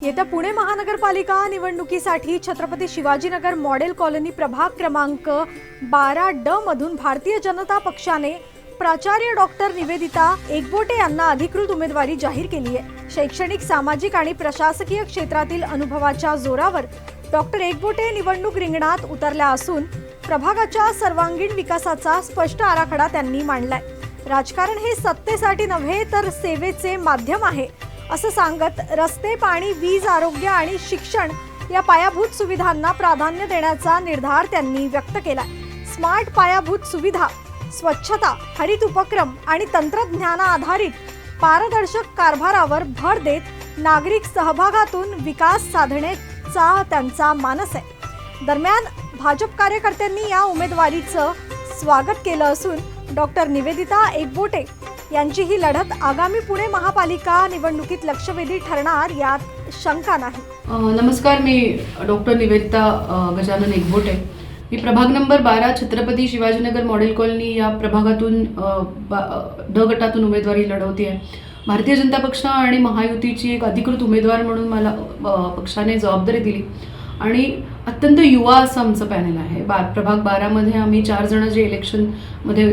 येत्या पुणे महानगरपालिका निवडणुकीसाठी छत्रपती शिवाजीनगर मॉडेल कॉलनी प्रभाग क्रमांक 12D मधून भारतीय जनता पक्षाने प्राचार्य डॉक्टर निवेदिता एकबोटे यांना अधिकृत उमेदवारी जाहीर केली आहे। शैक्षणिक, सामाजिक आणि प्रशासकीय क्षेत्रातील अनुभवाच्या जोरावर डॉक्टर एकबोटे निवडणूक रिंगणात उतरल्या असून प्रभागाच्या सर्वांगीण विकासाचा स्पष्ट आराखडा त्यांनी मांडलाय। राजकारण हे सत्तेसाठी नव्हे तर सेवेचे माध्यम आहे असं सांगत रस्ते, पाणी, वीज, आरोग्य आणि शिक्षण या पायाभूत सुविधांना प्राधान्य देण्याचा निर्धार त्यांनी व्यक्त केला। स्मार्ट पायाभूत सुविधा, स्वच्छता, हरित उपक्रम आणि तंत्रज्ञान आधारित पारदर्शक कारभारावर भर देत नागरिक सहभागातून विकास साधण्याचा त्यांचा मानस आहे। दरम्यान भाजप कार्यकर्त्यांनी या उमेदवारीचं स्वागत केलं असून डॉक्टर निवेदिता एकबोटे यांची ही लढत आगामी पुणे महापालिका निवडणुकीत लक्षवेधी ठरणार यात शंका नाही। नमस्कार, मी डॉक्टर निवेदिता गजानन एकबोटे। मी प्रभाग number 12 Chhatrapati Shivajinagar model colony या प्रभागातून ड गटातून उमेदवारी लढवते आहे। भारतीय जनता पक्ष आणि महायुतीची एक अधिकृत उमेदवार म्हणून मला पक्षाने जबाबदारी दिली आणि अत्यंत युवा असं आमचं पॅनल आहे। प्रभाग 12 मध्ये आम्ही 4 जण जे इलेक्शनमध्ये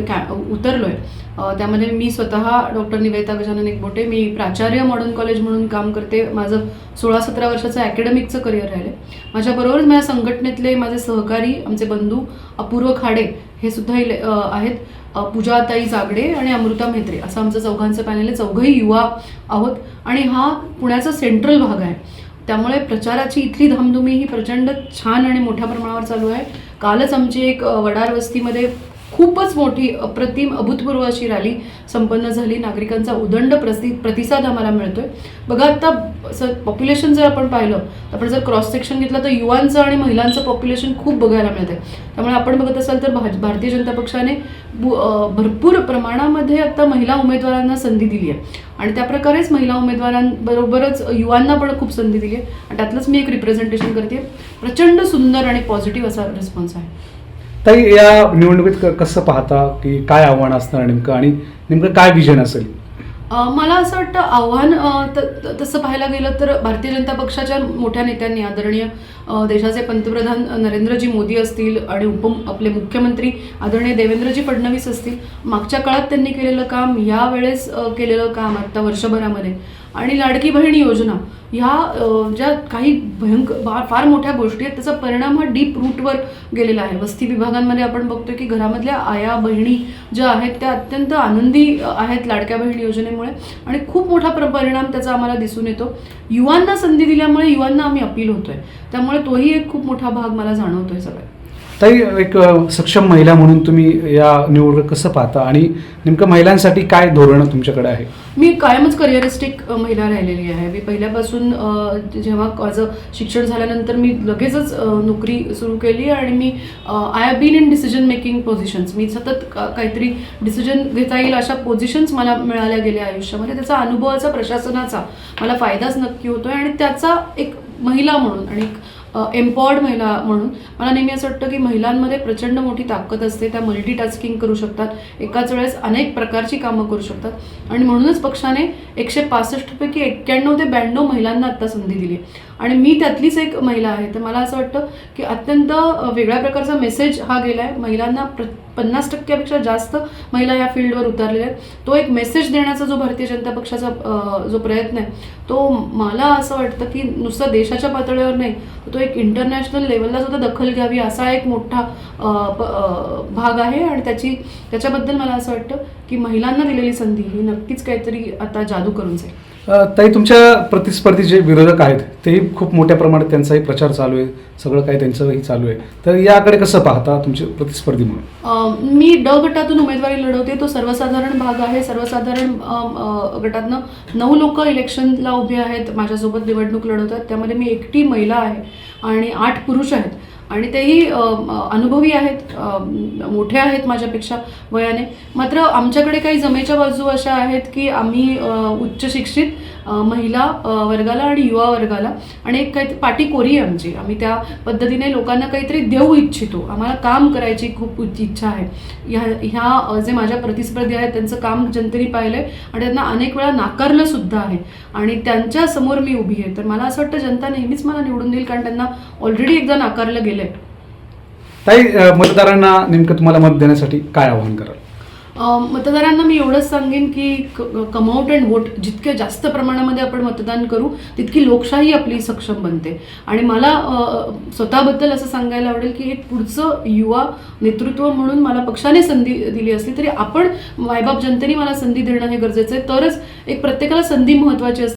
उतरलो आहे त्यामध्ये मी स्वतः डॉक्टर निवेदिता गजानन एकबोटे, मी प्राचार्य मॉडर्न कॉलेज म्हणून काम करते। माझं 16-17 वर्षाचं अकॅडमिकचं करिअर राहिलं आहे। माझ्याबरोबरच माझ्या संघटनेतले माझे सहकारी, आमचे बंधू अपूर्व खाडे हे सुद्धा आहेत, पूजाताई जागडे आणि अमृता म्हेत्रे असं आमचं चौघांचं पॅनल आहे। चौघही युवा आहोत आणि हा पुण्याचा सेंट्रल भाग आहे, त्यामुळे प्रचाराची इथली धामधुमी ही प्रचंड छान आणि मोठ्या प्रमाणावर चालू आहे। कालच आमची एक वडार वस्तीमध्ये खूपच मोठी अप्रतिम अभूतपूर्व अशी रॅली संपन्न झाली। नागरिकांचा उदंड प्रतिसाद आम्हाला मिळतोय। बघा, आता पॉप्युलेशन जर आपण पाहिलं, आपण जर क्रॉस सेक्शन घेतलं तर युवांचं आणि महिलांचं पॉप्युलेशन खूप बघायला मिळतंय। त्यामुळे आपण बघत असाल तर भारतीय जनता पक्षाने भरपूर प्रमाणामध्ये आता महिला उमेदवारांना संधी दिली आहे आणि त्याप्रकारेच महिला उमेदवारांबरोबरच युवांना पण खूप संधी दिली आहे आणि त्यातलंच मी एक रिप्रेझेंटेशन करते। प्रचंड सुंदर आणि पॉझिटिव्ह असा रिस्पॉन्स आहे। ताई, या निवडणुकीत कसं पाहता की काय आव्हान असणार नेमकं आणि नेमकं काय विजन असेल? मला असं वाटतं आव्हान तसं पाहायला गेलं तर भारतीय जनता पक्षाच्या मोठ्या नेत्यांनी, आदरणीय देशाचे पंतप्रधान नरेंद्रजी मोदी असतील आणि आपले मुख्यमंत्री आदरणीय देवेंद्रजी फडणवीस असतील, मागच्या काळात त्यांनी केलेलं काम, यावेळेस केलेलं काम आत्ता वर्षभरामध्ये आणि लाडकी बहीण योजना ह्या ज्या काही फार मोठ्या गोष्टी आहेत, त्याचा परिणाम हा डीप रूटवर गेलेला आहे। वस्ती विभागांमध्ये आपण बघतोय की घरामधल्या आया बहिणी ज्या आहेत त्या अत्यंत आनंदी आहेत लाडक्या बहीण योजनेमुळे आणि खूप मोठा परिणाम त्याचा आम्हाला दिसून येतो। युवांना संधी दिल्यामुळे युवांना आम्ही अपील होतोय, त्यामुळे तोही एक खूप मोठा भाग मला जाणवतोय सगळं। ताई, एक सक्षम महिला म्हणून तुम्ही या निवडणूक कसं पाहता आणि नेमकं महिलांसाठी काय धोरण तुमच्याकडे आहे? मी कायमच करिअरिस्टिक महिला राहिलेली आहे। मी पहिल्यापासून जेव्हा माझं शिक्षण झाल्यानंतर मी लगेचच नोकरी सुरू केली आणि मी I have been in decision making positions. मी सतत काहीतरी डिसिजन घेता येईल अशा पोझिशन्स मला मिळाल्या गेल्या आयुष्यामध्ये। त्याचा अनुभवाचा, प्रशासनाचा मला फायदाच नक्की होतोय आणि त्याचा एक महिला म्हणून आणि एक एम्पॉवर्ड महिला म्हणून मला नेहमी असं वाटतं की महिलांमध्ये प्रचंड मोठी ताकद असते। त्या मल्टीटास्किंग करू शकतात, एकाच वेळेस अनेक प्रकारची कामं करू शकतात आणि म्हणूनच पक्षाने 165 पैकी 91 ते 92 महिलांना आत्ता संधी दिली आणि मी त्यातलीच एक महिला आहे। तर मला असं वाटतं की अत्यंत वेगळ्या प्रकारचा मेसेज हा गेला आहे। महिलांना 50% जास्त महिला या फील्डवर उतरलेल्या आहेत। तो एक मेसेज देण्याचा जो भारतीय जनता पक्षाचा जो प्रयत्न आहे, तो मला असं वाटतं की नुसतं देशाच्या पातळीवर नाही, तो एक इंटरनॅशनल लेवलला सुद्धा दखल घ्यावी असा एक मोठा भाग आहे आणि त्याच्याबद्दल मला असं वाटतं की महिलांना दिलेली संधी ही नक्कीच काहीतरी आता जादू करून जाईल। ताई, तुमच्या प्रतिस्पर्धी जे विरोधक आहेत तेही खूप मोठ्या प्रमाणात त्यांचाही प्रचार चालू आहे, सगळं काही त्यांचंही चालू आहे, तर याकडे कसं पाहता तुमचे प्रतिस्पर्धी म्हणून? मी ड गटातून उमेदवारी लढवते। तो सर्वसाधारण भाग आहे। सर्वसाधारण गटातनं 9 लोक इलेक्शनला उभे आहेत, माझ्यासोबत निवडणूक लढवतात। त्यामध्ये मी एकटी महिला आहे आणि 8 पुरुष आहेत आणि तेही अनुभवी आहेत, मोठे आहेत माझ्यापेक्षा वयाने। मात्र आमच्याकडे काही जमेच्या बाजू अशा आहेत की आम्ही उच्च शिक्षित महिला वर्गाला आणि युवा वर्गाला, आणि एक काही पार्टी कोरी आहे आमची. आम्ही त्या पद्धतीने लोकांना काहीतरी देऊ इच्छितो. आम्हाला काम करायची खूप इच्छा आहे. ह्या जे माझ्या प्रतिस्पर्धी आहेत त्यांचं काम जनतेने पाहिलं आहे आणि त्यांना अनेक वेळा नाकारलं सुद्धा आहे, आणि त्यांच्या समोर मी उभी आहे. तर मला असं वाटतं जनता नेहमीच मला निवडून देईल, कारण त्यांना ऑलरेडी एकदा नाकारलं गेलं आहे. ताई, मतदारांना नेमकं तुम्हाला मत देण्यासाठी काय आवाहन कराल? मतदारांना मी एवढंच सांगेन की कम आउट अँड वोट. जितक्या जास्त प्रमाणामध्ये आपण मतदान करू तितकी लोकशाही आपली सक्षम बनते. आणि मला स्वतःबद्दल असं सांगायला आवडेल की एक पुढचं युवा नेतृत्व म्हणून मला पक्षाने संधी दिली असली तरी आपण मायबाप जनतेने मला संधी देणं हे गरजेचं आहे. तरच एक प्रत्येकाला संधी महत्त्वाची असते.